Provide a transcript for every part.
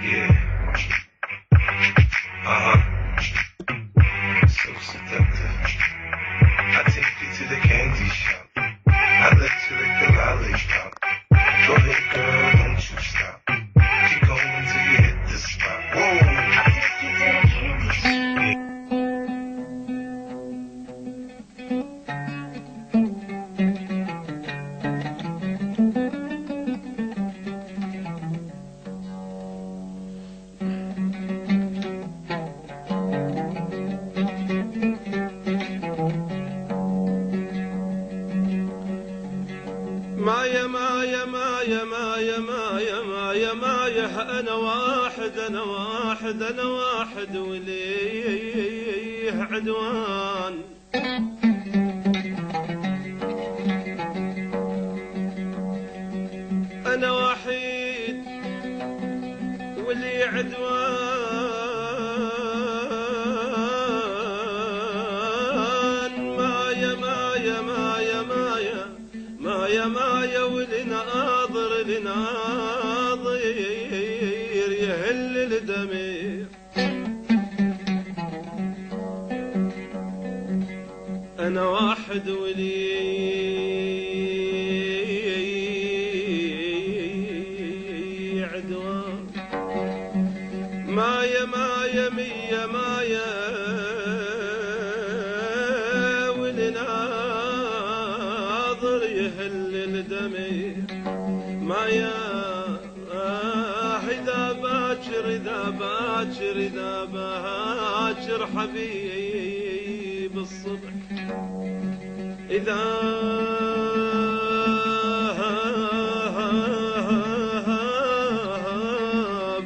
Yeah. So seductive. I take you to the candy shop. I let you lick the lollipop. Go ahead, girl, don't you stop. Keep going till you hit the spot. Whoa. I take you to the candy shop. مايا مايا مايا مايا مايا مايا مايا أنا واحد أنا واحد أنا واحد وليه عدوان. أنا وحيد ولي عدوان. مايا مايا مايا مايا مايا مايا ولناظر لناظر يهل الدمير. أنا واحد ولي عدوان. مايا مايا مية مايا ولناظر يهل الدمير. مايا إذا باكر إذا باكر إذا باكر حبيب الصبح. إذا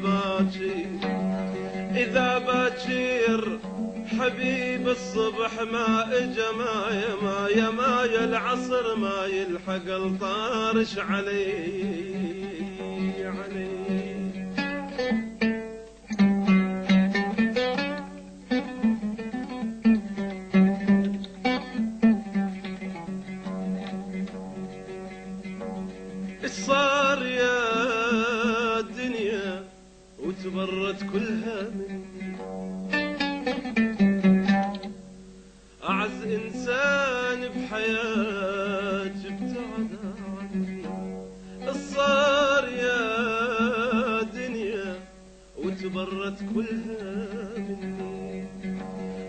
باكر إذا باكر حبيب الصبح ما اجا. مايا مايا مايا العصر ما يلحق الطارش علي. صار يا الدنيا وتبرد كلها مني. أعز إنسان بحياتي ابتعد عني. صار يا دنيا وتبرد كلها مني.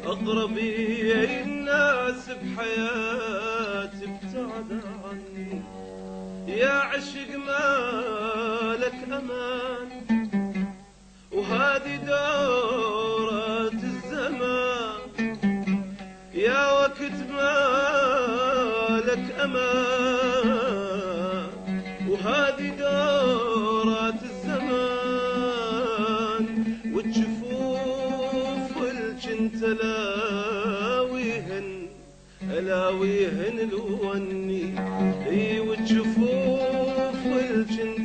أقربي الناس بحياتي ابتعد عني. يا عشق مالك أمان وهذه دورة الزمان. يا وقت مالك أمان وهذه دورة الزمان. والجفوف الجنت لاويهن لاويهن الوني. والجفوف الجنت